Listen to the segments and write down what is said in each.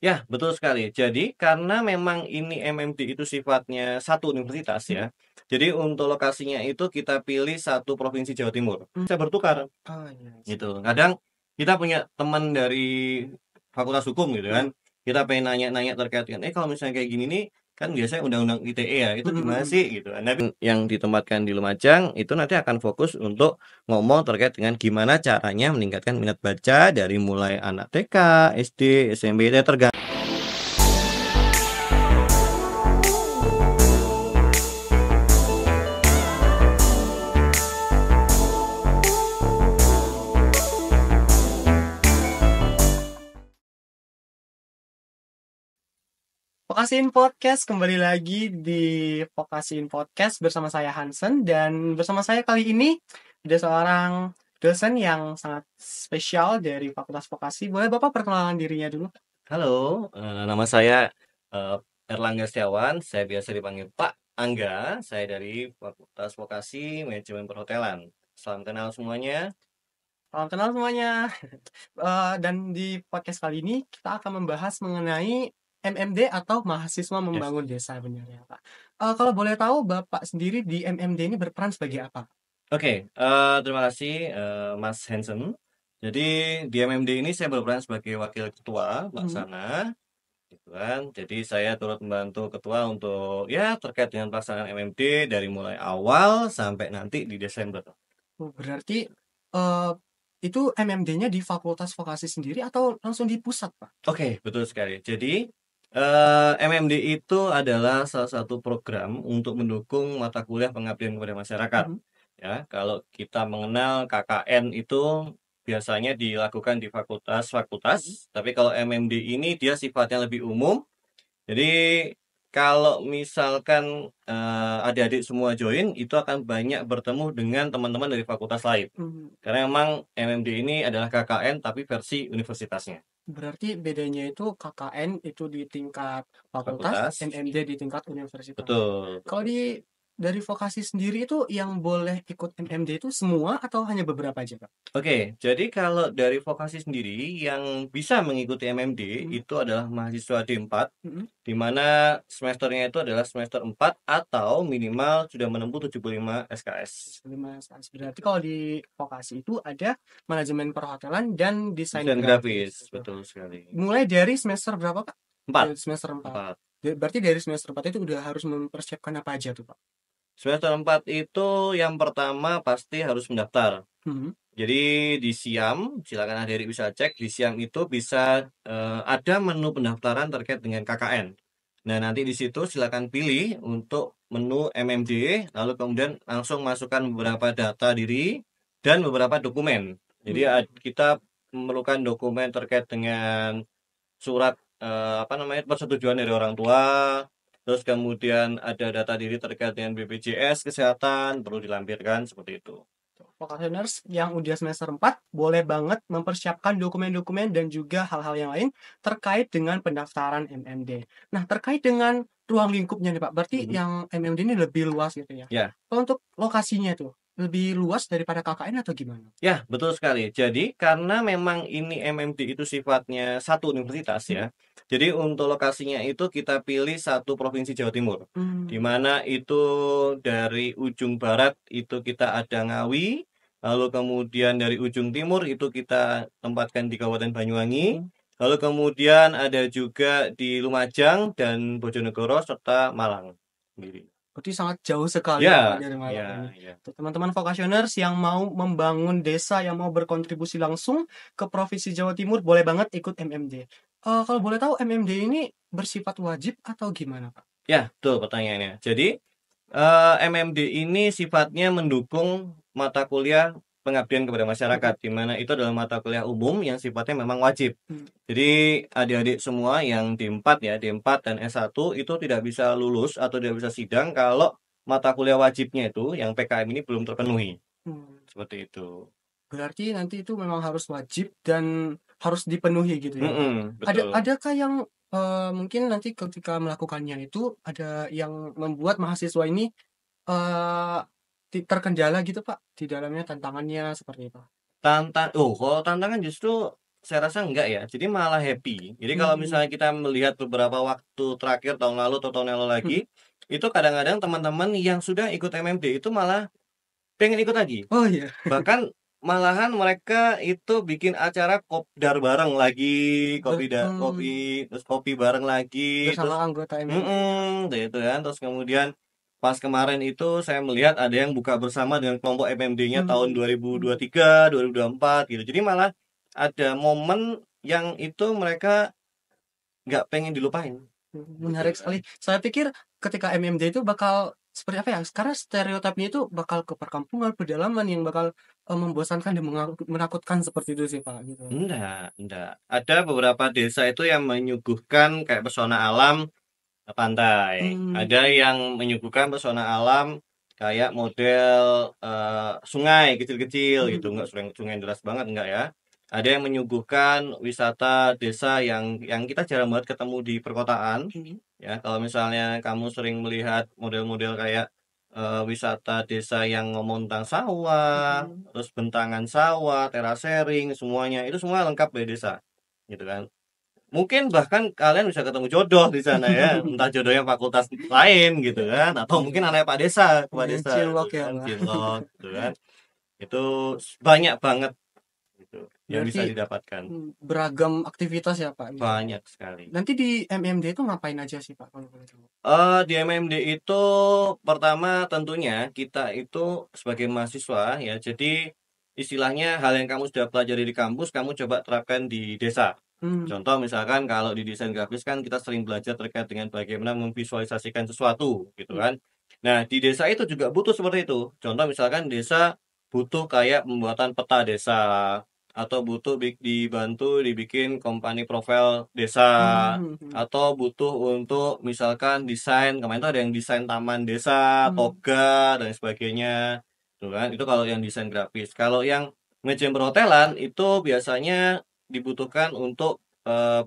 Ya, betul sekali. Jadi karena memang ini MMD itu sifatnya satu universitas Mhm. ya, jadi untuk lokasinya itu kita pilih satu provinsi Jawa Timur. Mmm. Bisa bertukar Oh, iya sih. gitu. Kadang kita punya teman dari fakultas hukum gitu Iya. kan, kita pengen nanya-nanya terkait dengan, kalau misalnya kayak gini nih, kan biasanya undang-undang ITE ya, itu Mhm gimana mhm. sih gitu kan. Tapi yang ditempatkan di Lumajang itu nanti akan fokus untuk ngomong terkait dengan gimana caranya meningkatkan minat baca dari mulai anak TK, SD, SMP, itu tergantung. Vokasiin Podcast kembali lagi di Vokasiin Podcast bersama saya Hansen, dan bersama saya kali ini ada seorang dosen yang sangat spesial dari Fakultas Vokasi. Boleh Bapak perkenalkan dirinya dulu? Halo, nama saya, eee, Erlangga Setiawan, saya biasa dipanggil Pak Angga, saya dari Fakultas Vokasi Manajemen Perhotelan. Salam kenal semuanya. Salam kenal semuanya. Dan di podcast kali ini kita akan membahas mengenai MMD atau mahasiswa Yes. membangun desa benernya, Pak. Kalau boleh tahu Bapak sendiri di MMD ini berperan sebagai apa? Oke, terima kasih, Mas Hansen. Jadi di MMD ini saya berperan sebagai wakil ketua Mhm. pelaksana, gitu kan. Jadi saya turut membantu ketua untuk ya terkait dengan pelaksanaan MMD dari mulai awal sampai nanti di Desember. Oh, berarti, eee, itu MMD-nya di Fakultas Vokasi sendiri atau langsung di pusat, Pak? Oke, betul sekali. Jadi, MMD itu adalah salah satu program untuk mendukung mata kuliah pengabdian kepada masyarakat. Mhm. Ya, kalau kita mengenal KKN itu biasanya dilakukan di Mhm. fakultas-fakultas, tapi kalau MMD ini dia sifatnya lebih umum. Jadi kalau misalkan, adik-adik semua join, itu akan banyak bertemu dengan teman-teman dari fakultas lain. Mmm, Karena memang MMD ini adalah KKN tapi versi universitasnya. berarti bedanya itu KKN itu di tingkat fakultas, Fakultas. MMD di tingkat universitas. Betul Kalau betul. dari vokasi sendiri itu yang boleh ikut MMD itu semua atau hanya beberapa aja, Pak? Oke, jadi kalau dari vokasi sendiri yang bisa mengikuti MMD Mhm. itu adalah mahasiswa D4, Mhm. di mana semesternya itu adalah semester 4 atau minimal sudah menempuh 75 SKS. 5 SKS. Berarti kalau di vokasi itu ada manajemen perhotelan dan desain Desain grafis, grafis, gitu. betul sekali. Mulai dari semester berapa, Pak? 4, Dari semester 4. 4. Berarti dari semester 4 itu udah harus mempersiapkan apa aja tuh, Pak? Semester 4 itu yang pertama pasti harus mendaftar. Mhm. Jadi di Siam, silakan adik-adik bisa cek, di Siam itu bisa, ada menu pendaftaran terkait dengan KKN. Nah, nanti di situ silakan pilih untuk menu MMD, lalu kemudian langsung masukkan beberapa data diri dan beberapa dokumen. Jadi Mmm. kita memerlukan dokumen terkait dengan surat, apa namanya, persetujuan dari orang tua, terus kemudian ada data diri terkait dengan BPJS kesehatan perlu dilampirkan seperti itu. Vocationers yang udah semester 4 boleh banget mempersiapkan dokumen-dokumen dan juga hal-hal yang lain terkait dengan pendaftaran MMD. Nah, terkait dengan ruang lingkupnya nih, Pak, berarti Mhm. yang MMD ini lebih luas gitu ya. Ya. Kalau untuk lokasinya tuh, lebih luas daripada KKN atau gimana? Ya, betul sekali. Jadi, karena memang ini MMD itu sifatnya satu universitas Mhm. ya, jadi untuk lokasinya itu kita pilih satu provinsi Jawa Timur. Di Mmm. mana itu dari ujung barat itu kita ada Ngawi, lalu kemudian dari ujung timur itu kita tempatkan di Kabupaten Banyuwangi, Mhm. lalu kemudian ada juga di Lumajang dan Bojonegoro serta Malang sendiri. Berarti sangat jauh sekali ya, Pak, Ya, dari Malang ini. ya, ya. Untuk teman-teman vocationers yang mau membangun desa, yang mau berkontribusi langsung ke Provinsi Jawa Timur, boleh banget ikut MMD. Kalau boleh tahu MMD ini bersifat wajib atau gimana, Pak? Ya, betul pertanyaannya. Jadi MMD ini sifatnya mendukung mata kuliah pengabdian kepada Mhm. masyarakat, di mana itu adalah mata kuliah umum yang sifatnya memang wajib. Mmm. Jadi adik-adik semua yang D4 ya, D4 dan S1 itu tidak bisa lulus atau tidak bisa sidang kalau mata kuliah wajibnya itu yang PKM ini belum terpenuhi. Mmm. Seperti itu. Berarti nanti itu memang harus wajib dan harus dipenuhi gitu ya, Pak? Betul. Adakah yang, mungkin nanti ketika melakukannya itu ada yang membuat mahasiswa ini, eee, terkendala gitu, Pak, di dalamnya tantangannya seperti apa? Kalau tantangan justru saya rasa enggak ya, jadi malah happy. Jadi kalau Hmm. misalnya kita melihat beberapa waktu terakhir tahun lalu atau tahun yang lalu lagi, itu kadang-kadang teman-teman yang sudah ikut MMD itu malah pengen ikut lagi. Oh iya, Bahkan malahan mereka itu bikin acara kopdar bareng lagi, kopi terus kopi bareng lagi, bersama terus anggota MMD. gitu kan. Terus kemudian pas kemarin itu saya melihat ada yang buka bersama dengan kelompok MMD-nya tahun Hmm. 2023, 2024 gitu. Jadi malah ada momen yang itu mereka nggak pengen dilupain gitu Menarik kan. sekali. Saya pikir ketika MMD itu bakal seperti apa ya? Karena stereotipnya itu bakal ke perkampungan, pedalaman yang bakal membosankan dan menakutkan seperti itu sih Pak gitu. Enggak. Ada beberapa desa itu yang menyuguhkan kayak pesona alam pantai. Hmm. Ada yang menyuguhkan pesona alam kayak model sungai kecil-kecil gitu, enggak sungai sungai yang deras banget enggak ya. Ada yang menyuguhkan wisata desa yang kita jarang banget ketemu di perkotaan. Ya, kalau misalnya kamu sering melihat model-model kayak wisata desa yang ngomong tentang sawah, terus bentangan sawah, terasering, semuanya itu semua lengkap di desa, gitu kan. Mungkin bahkan kalian bisa ketemu jodoh di sana ya, entah jodohnya fakultas lain gitu kan, atau mungkin Iya. anak Pak Desa, Kepala Iya, Desa gitu cinlok ya kan, Pak. cinlok gitu kan. Itu banyak banget gitu yang bisa Berarti didapatkan. beragam aktivitas ya Pak gitu. Banyak sekali. Nanti di MMD itu ngapain aja sih Pak kalau boleh tahu? Di MMD itu pertama tentunya kita itu sebagai mahasiswa ya, jadi istilahnya hal yang kamu sudah pelajari di kampus kamu coba terapkan di desa. Hmm. Contoh misalkan kalau di desain grafis kan kita sering belajar terkait dengan bagaimana memvisualisasikan sesuatu gitu kan. Nah, di desa itu juga butuh seperti itu. Contoh misalkan desa butuh kayak pembuatan peta desa atau butuh dibantu dibikin company profile desa Hmm. atau butuh untuk misalkan desain kemarin tuh ada yang desain taman desa, toga dan sebagainya. Tuh kan, itu kalau yang desain grafis. Kalau yang manajemen perhotelan itu biasanya dibutuhkan untuk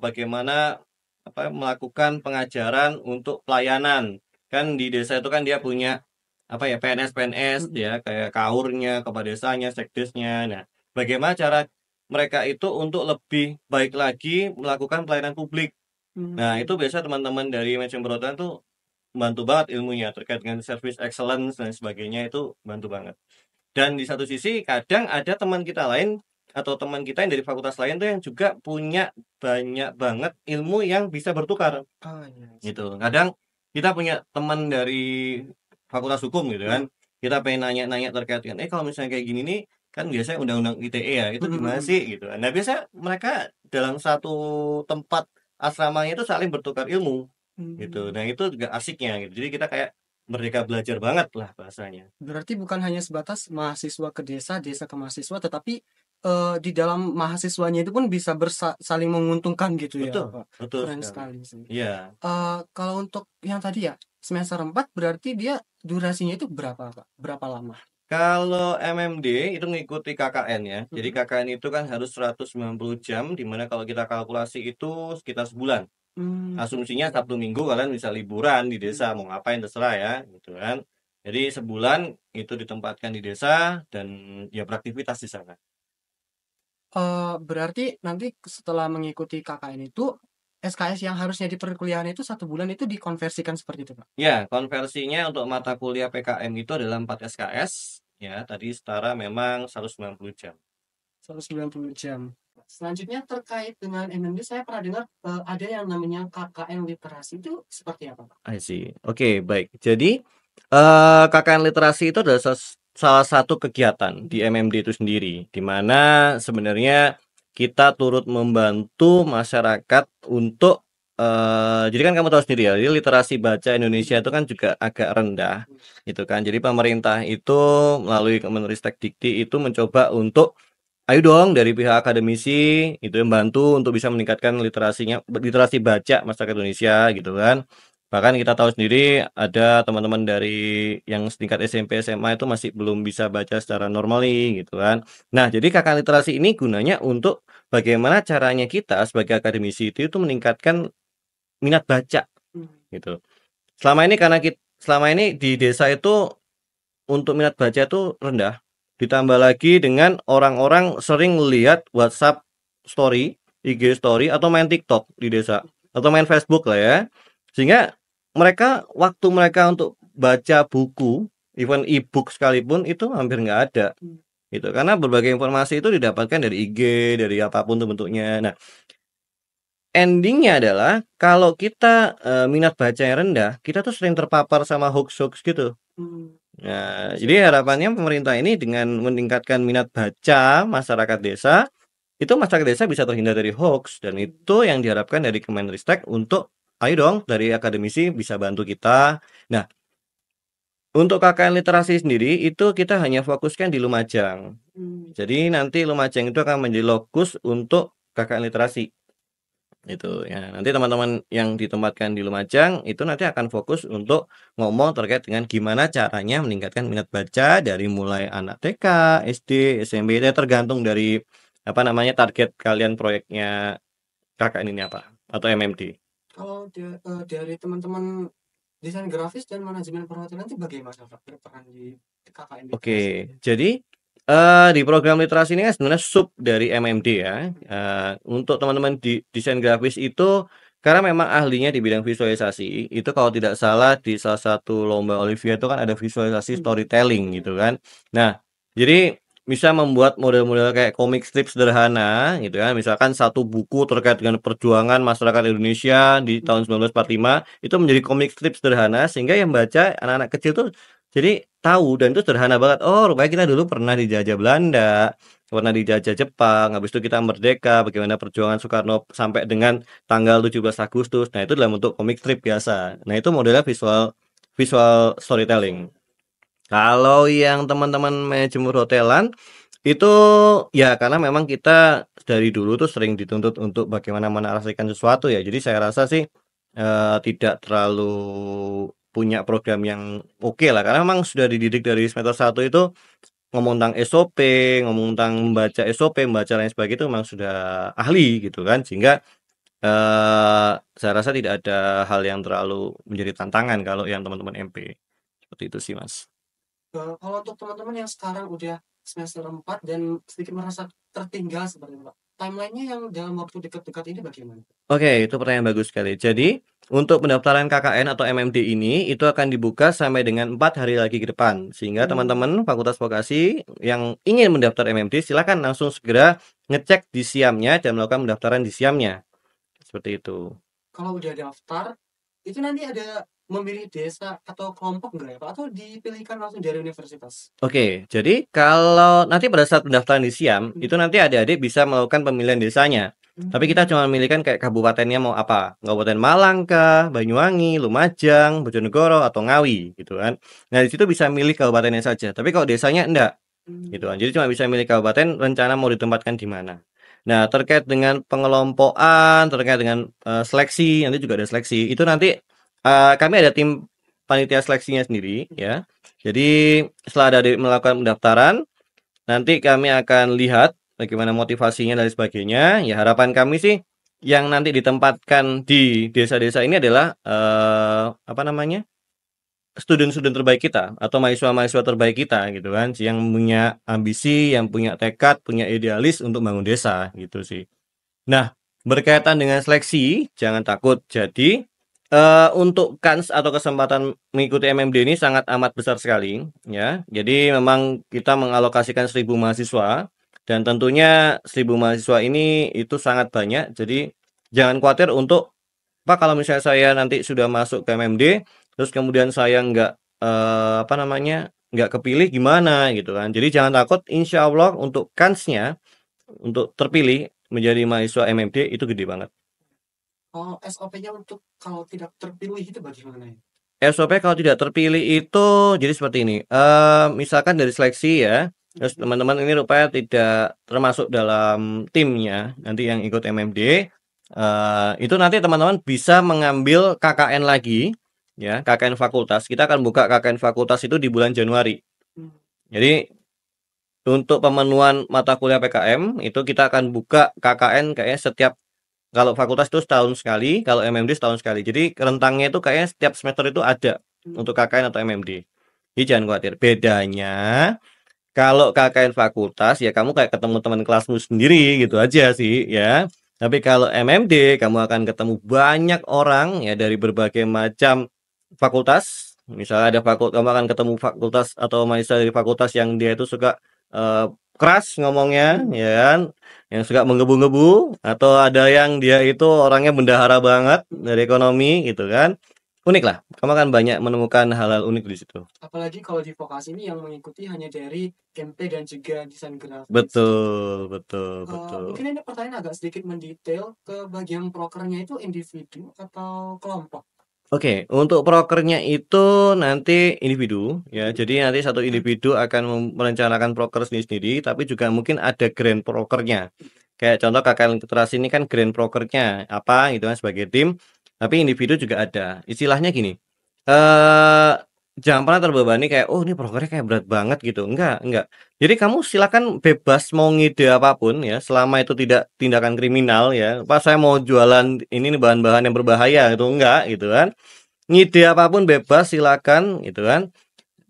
bagaimana apa melakukan pengajaran untuk pelayanan. Kan di desa itu kan dia punya apa ya PNS-PNS ya kayak kaurnya, kepala desanya, sekdesnya. Nah, bagaimana cara mereka itu untuk lebih baik lagi melakukan pelayanan publik. Nah, itu biasa teman-teman dari manajemen perhotelan tuh bantu banget ilmunya terkait dengan service excellence dan sebagainya itu bantu banget. Dan di satu sisi kadang ada teman kita lain atau teman kita yang dari fakultas lain tuh yang juga punya banyak banget ilmu yang bisa bertukar Oh iya. gitu. Kadang kita punya teman dari fakultas hukum gitu kan. Kita pengen nanya-nanya terkait dengan kalau misalnya kayak gini nih kan biasanya undang-undang ITE ya, itu gimana sih gitu kan. Nah, biasanya mereka dalam satu tempat asramanya itu saling bertukar ilmu gitu. Nah, itu juga asiknya gitu. Jadi kita kayak merdeka belajar banget lah bahasanya. Berarti bukan hanya sebatas mahasiswa ke desa, desa ke mahasiswa, tetapi di dalam mahasiswanya itu pun bisa saling menguntungkan gitu ya, Betul, Pak. betul Keren sekali. sekali sih. Iya. Kalau untuk yang tadi ya, semester 4 berarti dia durasinya itu berapa, Pak? Berapa lama? Kalau MMD itu ngikuti KKN ya. Jadi Mhm. KKN itu kan harus 190 jam, di mana kalau kita kalkulasi itu sekitar sebulan. Asumsinya Sebulan. Sabtu Minggu kalian bisa liburan di desa, mau ngapain terserah ya, gitu kan. Jadi sebulan itu ditempatkan di desa dan ya beraktivitas di sana. Berarti nanti setelah mengikuti KKN itu, SKS yang harusnya di perkuliahan itu 1 bulan itu dikonversikan seperti itu, Pak? Ya, konversinya untuk mata kuliah PKM itu adalah 4 SKS, ya tadi setara memang 190 jam. 190 jam. Selanjutnya terkait dengan MMD saya pernah dengar ada yang namanya KKN literasi itu seperti apa, Pak? I see. Oke, baik. Jadi, KKN literasi itu adalah salah satu kegiatan di MMD itu sendiri, di mana sebenarnya kita turut membantu masyarakat untuk jadi kan kamu tahu sendiri ya, jadi literasi baca Indonesia itu kan juga agak rendah, gitu kan. Jadi pemerintah itu melalui Kemenristek Dikti itu mencoba untuk ayo dong dari pihak akademisi itu yang bantu untuk bisa meningkatkan literasi baca masyarakat Indonesia gitu kan. Bahkan kita tahu sendiri ada teman-teman dari yang setingkat SMP SMA itu masih belum bisa baca secara normal nih gitu kan. Nah, jadi kakak literasi ini gunanya untuk bagaimana caranya kita sebagai akademisi itu meningkatkan minat baca gitu. Selama ini di desa itu untuk minat baca itu rendah. Ditambah lagi dengan orang-orang sering lihat WhatsApp story, IG story, atau main TikTok di desa, atau main Facebook lah ya. Sehingga waktu mereka untuk baca buku, even e-book sekalipun itu hampir nggak ada gitu. Karena berbagai informasi itu didapatkan dari IG, dari apapun tuh bentuknya. Nah, endingnya adalah kalau kita minat baca yang rendah, kita tuh sering terpapar sama hoax-hoax gitu. Nah, jadi harapannya pemerintah ini dengan meningkatkan minat baca masyarakat desa, itu masyarakat desa bisa terhindar dari hoax, dan itu yang diharapkan dari Kemenristek untuk, ayo dong dari akademisi bisa bantu kita. Nah, untuk KKN literasi sendiri itu kita hanya fokuskan di Lumajang. Jadi nanti Lumajang itu akan menjadi lokus untuk KKN literasi. Itu ya. Nanti teman-teman yang ditempatkan di Lumajang itu nanti akan fokus untuk ngomong terkait dengan gimana caranya meningkatkan minat baca dari mulai anak TK, SD, SMP, ya tergantung dari apa namanya target kalian proyeknya KKN ini apa atau MMD. Kalau dari teman-teman desain grafis dan manajemen perhotelan itu bagaimana Pak berperan di KKN literasi? Oke, jadi di program literasi ini kan sebenarnya sub dari MMD ya. Untuk teman-teman di desain grafis itu karena memang ahlinya di bidang visualisasi, itu kalau tidak salah di salah satu lomba Olivia itu kan ada visualisasi storytelling gitu kan. Nah, jadi bisa membuat model-model kayak komik strip sederhana gitu kan. Misalkan satu buku terkait dengan perjuangan masyarakat Indonesia di tahun 1945 itu menjadi komik strip sederhana sehingga yang baca anak-anak kecil tuh jadi tahu, dan itu sederhana banget. Oh, rupanya kita dulu pernah dijajah Belanda, pernah dijajah Jepang, habis itu kita merdeka, bagaimana perjuangan Soekarno sampai dengan tanggal 17 Agustus. Nah, itu dalam bentuk komik strip biasa. Nah, itu modelnya visual visual storytelling. Kalau yang teman-teman manajemen hotelan itu ya karena memang kita dari dulu tuh sering dituntut untuk bagaimana menarasikan sesuatu ya. Jadi saya rasa sih tidak terlalu punya program yang oke lah karena memang sudah dididik dari semester 1 itu ngomong tentang SOP, ngomong tentang membaca SOP, membaca lain sebagainya itu memang sudah ahli gitu kan. Sehingga saya rasa tidak ada hal yang terlalu menjadi tantangan kalau yang teman-teman MP. Seperti itu sih, Mas. Kalau untuk teman-teman yang sekarang udah semester 4 dan sedikit merasa tertinggal seperti itu Pak, timeline-nya yang dalam waktu dekat-dekat ini bagaimana? Oke, itu pertanyaan bagus sekali. Jadi, untuk pendaftaran KKN atau MMD ini, itu akan dibuka sampai dengan 4 hari lagi ke depan. Sehingga teman-teman Fakultas Vokasi yang ingin mendaftar MMD, silakan langsung segera ngecek di SIAM-nya dan melakukan pendaftaran di SIAM-nya. Seperti itu. Kalau udah daftar, itu nanti ada memilih desa atau kelompok nggak ya Pak? Atau dipilihkan langsung dari universitas? Oke, jadi kalau nanti pada saat pendaftaran di SIAM, itu nanti adik-adik bisa melakukan pemilihan desanya. Tapi kita cuma memilihkan kayak kabupatennya mau apa. Kabupaten Malang kah, Banyuwangi, Lumajang, Bojonegoro, atau Ngawi gitu kan. Nah, di situ bisa milih kabupatennya saja. Tapi kalau desanya enggak gitu kan. Jadi cuma bisa milih kabupaten, rencana mau ditempatkan di mana. Nah, terkait dengan pengelompokan, terkait dengan seleksi, nanti juga ada seleksi. Itu nanti kami ada tim panitia seleksinya sendiri ya. Jadi setelah ada melakukan pendaftaran, nanti kami akan lihat bagaimana motivasinya dan sebagainya. Ya harapan kami sih yang nanti ditempatkan di desa-desa ini adalah apa namanya? Student-student terbaik kita atau mahasiswa-mahasiswa terbaik kita gitu kan, yang punya ambisi, yang punya tekad, punya idealis untuk bangun desa gitu sih. Nah, berkaitan dengan seleksi, jangan takut. Jadi untuk kans atau kesempatan mengikuti MMD ini sangat amat besar sekali ya. Jadi memang kita mengalokasikan 1.000 mahasiswa dan tentunya 1.000 mahasiswa ini itu sangat banyak. Jadi jangan khawatir untuk Pak kalau misalnya saya nanti sudah masuk ke MMD terus kemudian saya apa namanya nggak kepilih gimana gitu kan. Jadi jangan takut, insya Allah untuk kansnya untuk terpilih menjadi mahasiswa MMD itu gede banget. Oh, SOP-nya untuk kalau tidak terpilih itu bagaimana ya? SOP kalau tidak terpilih itu jadi seperti ini. Misalkan dari seleksi ya, terus teman-teman ini rupanya tidak termasuk dalam timnya nanti yang ikut MMD. Itu nanti teman-teman bisa mengambil KKN lagi, ya KKN fakultas. Kita akan buka KKN fakultas itu di bulan Januari. Jadi untuk pemenuhan mata kuliah PKM itu kita akan buka KKN kayaknya setiap kalau fakultas itu setahun sekali, kalau MMD setahun sekali. Jadi rentangnya itu kayaknya setiap semester itu ada untuk KKN atau MMD. Jadi jangan khawatir. Bedanya Kalau KKN fakultas ya kamu kayak ketemu teman kelasmu sendiri gitu aja sih ya. Tapi kalau MMD kamu akan ketemu banyak orang ya dari berbagai macam fakultas. Misalnya ada kamu akan ketemu fakultas atau mahasiswa dari fakultas yang dia itu suka keras ngomongnya ya kan, yang suka menggebu-gebu, atau ada yang dia itu orangnya bendahara banget dari ekonomi gitu kan. Unik lah, kamu akan banyak menemukan hal-hal unik di situ. Apalagi kalau di vokasi ini yang mengikuti hanya dari MP dan juga desain grafis. Betul, betul, betul. Mungkin ini pertanyaan agak sedikit mendetail, ke bagian prokernya itu individu atau kelompok? Oke, untuk prokernya itu nanti individu ya. Jadi nanti satu individu akan merencanakan proker sendiri-sendiri, tapi juga mungkin ada grand prokernya. Kayak contoh KKN literasi ini kan grand prokernya apa gitu kan sebagai tim, tapi individu juga ada. Istilahnya gini, eh jangan pernah terbebani kayak oh ini prokernya kayak berat banget gitu. Enggak. Jadi kamu silakan bebas mau ngide apapun ya, selama itu tidak tindakan kriminal ya. Pas saya mau jualan ini nih bahan-bahan yang berbahaya itu enggak gitu kan. Ngide apapun bebas silakan gitu kan.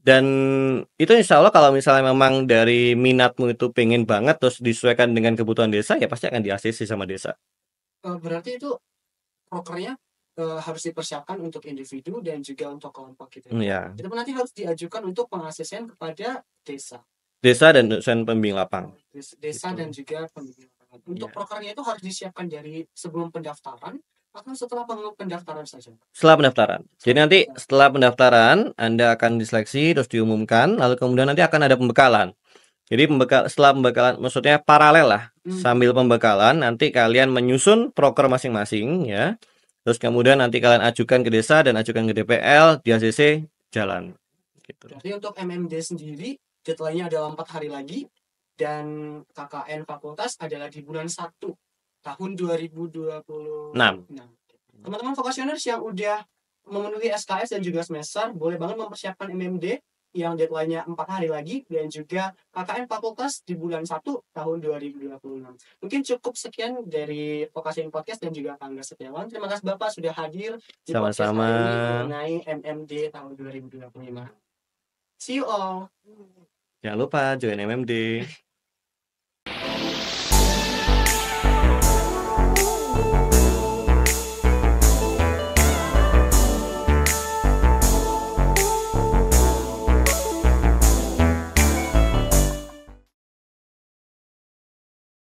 Dan itu insya Allah kalau misalnya memang dari minatmu itu pengen banget terus disesuaikan dengan kebutuhan desa ya pasti akan di-ACC sama desa. Berarti itu prokernya harus dipersiapkan untuk individu dan juga untuk kelompok gitu ya. Ya. Itu pun nanti harus diajukan untuk peng-ACC-an kepada desa. Desa dan dosen pembimbing lapang. Desa Gitu. dan juga pembimbing lapangan. Untuk Ya. prokernya itu harus disiapkan dari sebelum pendaftaran atau setelah pendaftaran saja? Setelah pendaftaran. Jadi nanti setelah pendaftaran Anda akan diseleksi terus diumumkan, lalu kemudian nanti akan ada pembekalan. Jadi setelah pembekalan maksudnya paralel lah. Sambil pembekalan nanti kalian menyusun proker masing-masing ya. Terus kemudian nanti kalian ajukan ke desa dan ajukan ke DPL, di ACC jalan. Gitu. Jadi untuk MMD sendiri deadline-nya adalah 4 hari lagi dan KKN fakultas adalah di bulan 1 tahun 2026. Teman-teman vokasioners yang udah memenuhi SKS dan juga semester boleh banget mempersiapkan MMD yang deadline-nya 4 hari lagi dan juga KKN fakultas di bulan 1 tahun 2026. Mungkin cukup sekian dari Vokasi Podcast dan juga Kang Angga Setiawan. Terima kasih Bapak sudah hadir di podcast hari ini mengenai MMD tahun 2025. See you all. Jangan lupa join MMD.